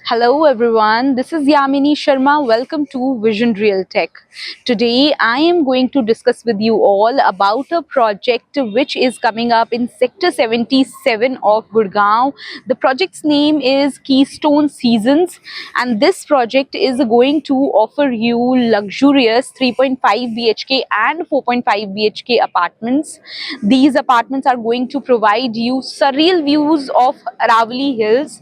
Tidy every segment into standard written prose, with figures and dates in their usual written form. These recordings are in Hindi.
Hello everyone, this is Yamini Sharma. Welcome to Vision Real Tech. Today I am going to discuss with you all about a project which is coming up in Sector 77 of Gurgaon. The project's name is Keystone Seasons, and this project is going to offer you luxurious 3.5 BHK and 4.5 BHK apartments. These apartments are going to provide you surreal views of Aravali Hills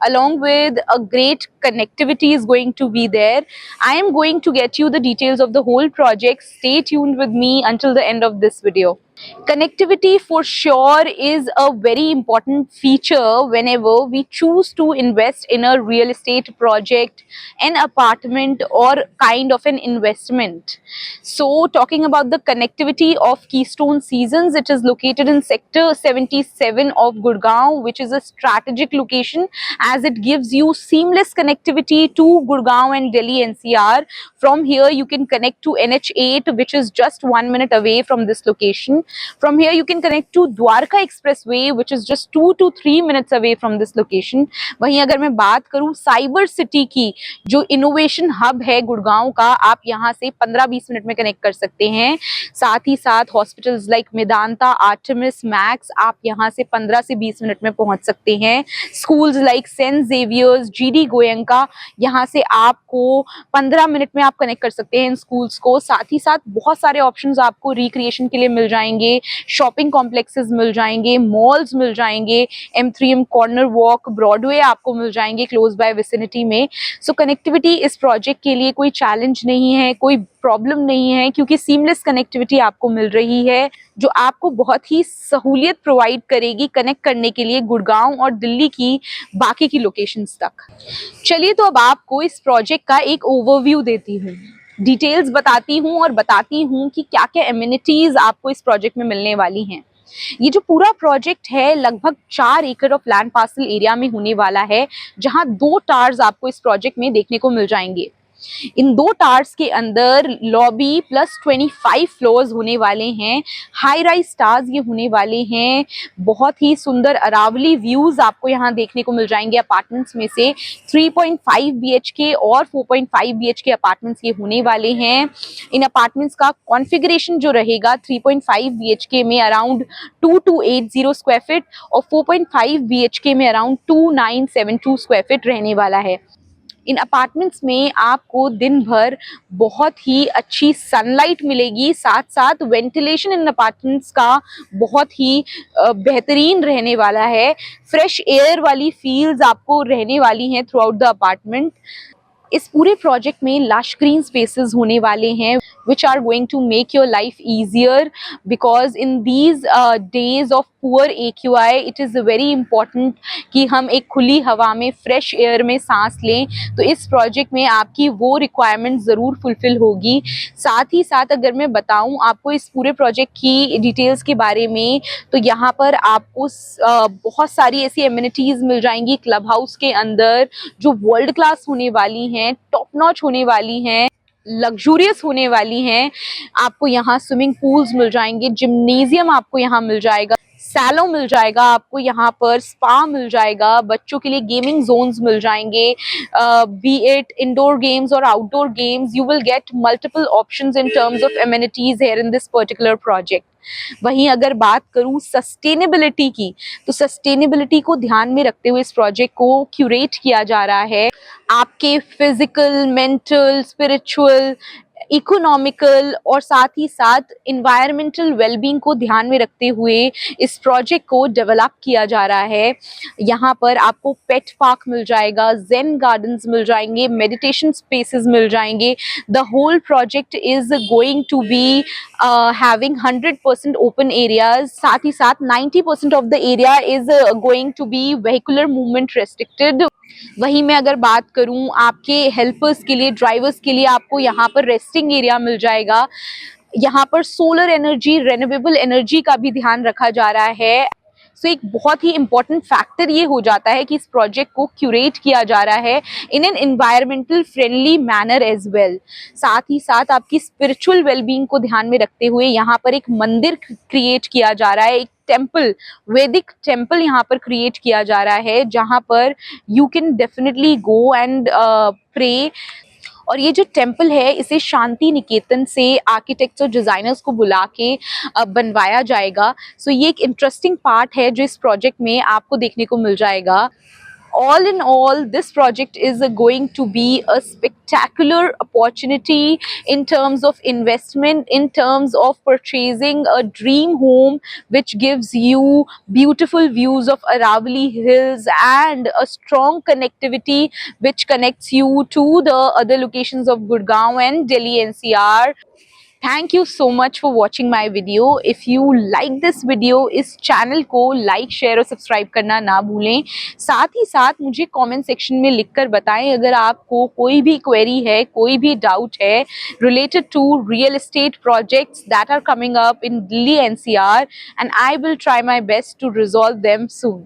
along with a great connectivity is going to be there. I am going to get you the details of the whole project. Stay tuned with me until the end of this video. Connectivity for sure is a very important feature whenever we choose to invest in a real estate project, an apartment, or kind of an investment. So, talking about the connectivity of Keystone Seasons, it is located in Sector 77 of Gurgaon, which is a strategic location as it gives you seamless connectivity to Gurgaon and Delhi NCR. From here, you can connect to NH8, which is just 1 minute away from this location. From here, you can connect to Dwarka Expressway, which is just 2 to 3 minutes away from this location. वहीं अगर मैं बात करूं साइबर सिटी की, जो इनोवेशन हब है गुड़गांव का, आप यहां से 15-20 मिनट में कनेक्ट कर सकते हैं। साथ ही साथ hospitals like Medanta, Artemis, max, आप यहां से 15 से 20 मिनट में पहुंच सकते हैं। Schools like saint Xavier's, GD Goenka, यहाँ से आपको 15 मिनट में आप कनेक्ट कर सकते हैं इन स्कूल्स को। साथ ही साथ बहुत सारे ऑप्शंस आपको रिक्रिएशन के लिए मिल जाएंगे, शॉपिंग कॉम्प्लेक्सेस मिल जाएंगे, मॉल्स मिल जाएंगे, M3M कॉर्नर वॉक, ब्रॉडवे आपको मिल जाएंगे क्लोज बाय विसिनिटी में। सो कनेक्टिविटी इस प्रोजेक्ट के लिए कोई चैलेंज नहीं है, कोई प्रॉब्लम नहीं है, क्योंकि सीमलेस कनेक्टिविटी आपको मिल रही है जो आपको बहुत ही सहूलियत प्रोवाइड करेगी कनेक्ट करने के लिए गुड़गांव और दिल्ली की बाकी की लोकेशंस तक। चलिए तो अब आपको इस प्रोजेक्ट का एक ओवरव्यू देती हूँ, डिटेल्स बताती हूँ और बताती हूँ कि क्या क्या एमिनिटीज आपको इस प्रोजेक्ट में मिलने वाली हैं। ये जो पूरा प्रोजेक्ट है लगभग 4 एकड़ ऑफ लैंड पार्सल एरिया में होने वाला है, जहां 2 टावर्स आपको इस प्रोजेक्ट में देखने को मिल जाएंगे। इन 2 टावर्स के अंदर लॉबी प्लस 25 फ्लोर्स होने वाले हैं। हाई राइज टावर्स ये होने वाले हैं। बहुत ही सुंदर अरावली व्यूज आपको यहाँ देखने को मिल जाएंगे अपार्टमेंट्स में से। 3.5 BHK और 4.5 BHK अपार्टमेंट्स ये होने वाले हैं। इन अपार्टमेंट्स का कॉन्फ़िगरेशन जो रहेगा 3.5 BHK में अराउंड 2280 स्क्वायर फीट और 4.5 BHK में अराउंड 2972 स्क्वायर फीट रहने वाला है। इन अपार्टमेंट्स में आपको दिन भर बहुत ही अच्छी सनलाइट मिलेगी, साथ साथ वेंटिलेशन इन अपार्टमेंट्स का बहुत ही बेहतरीन रहने वाला है। फ्रेश एयर वाली फील्स आपको रहने वाली हैं थ्रू आउट द अपार्टमेंट। इस पूरे प्रोजेक्ट में लश ग्रीन स्पेसेस होने वाले हैं which are going to make your life easier, because in these days of poor AQI it is very important कि हम एक खुली हवा में फ्रेश एयर में सांस लें। तो इस प्रोजेक्ट में आपकी वो रिक्वायरमेंट ज़रूर फुलफिल होगी। साथ ही साथ अगर मैं बताऊं आपको इस पूरे प्रोजेक्ट की डिटेल्स के बारे में, तो यहाँ पर आपको बहुत सारी ऐसी एमिनिटीज़ मिल जाएंगी क्लब हाउस के अंदर जो वर्ल्ड क्लास होने वाली हैं, टॉप नॉच होने वाली हैं, लग्जूरियस होने वाली हैं। आपको यहाँ स्विमिंग पूल्स मिल जाएंगे, जिम्नेजियम आपको यहाँ मिल जाएगा, सैलो मिल जाएगा, आपको यहाँ पर स्पा मिल जाएगा, बच्चों के लिए गेमिंग जोन्स मिल जाएंगे, बी इट इंडोर गेम्स और outdoor games. You will get multiple options in terms of amenities here in this particular project. वहीं अगर बात करूं सस्टेनेबिलिटी की, तो सस्टेनेबिलिटी को ध्यान में रखते हुए इस प्रोजेक्ट को क्यूरेट किया जा रहा है। आपके फिजिकल, मेंटल, स्पिरिचुअल, इकोनॉमिकल और साथ ही साथ इन्वायरमेंटल वेलबींग को ध्यान में रखते हुए इस प्रोजेक्ट को डेवलप किया जा रहा है। यहाँ पर आपको पेट पार्क मिल जाएगा, जेन गार्डन्स मिल जाएंगे, मेडिटेशन स्पेसेस मिल जाएंगे। The whole project is going to be having 100% open areas. साथ ही साथ 90% of the area is going to be vehicular movement restricted. वहीं मैं अगर बात करूं आपके हेल्पर्स के लिए, ड्राइवर्स के लिए, आपको यहाँ पर रेस्टिंग एरिया मिल जाएगा। यहाँ पर सोलर एनर्जी, रेन्यूएबल एनर्जी का भी ध्यान रखा जा रहा है। सो एक बहुत ही इंपॉर्टेंट फैक्टर ये हो जाता है कि इस प्रोजेक्ट को क्यूरेट किया जा रहा है in an environmental friendly manner as well. साथ ही साथ आपकी स्पिरिचुअल वेलबींग को ध्यान में रखते हुए यहाँ पर एक मंदिर क्रिएट किया जा रहा है, एक टेम्पल, वैदिक टेम्पल यहाँ पर क्रिएट किया जा रहा है, जहाँ पर you can definitely go and pray. और ये जो टेम्पल है इसे शांति निकेतन से आर्किटेक्ट्स और डिजाइनर्स को बुला के बनवाया जाएगा। सो ये एक इंटरेस्टिंग पार्ट है जो इस प्रोजेक्ट में आपको देखने को मिल जाएगा। All in all, this project is going to be a spectacular opportunity in terms of investment, in terms of purchasing a dream home which gives you beautiful views of Aravalli Hills and a strong connectivity which connects you to the other locations of Gurgaon and Delhi NCR. Thank you so much for watching my video. If you like this video, इस चैनल को लाइक, शेयर और सब्सक्राइब करना ना भूलें। साथ ही साथ मुझे कमेंट सेक्शन में लिखकर बताएं अगर आपको कोई भी क्वेरी है, कोई भी डाउट है related to real estate projects that are coming up in Delhi NCR, and I will try my best to resolve them soon.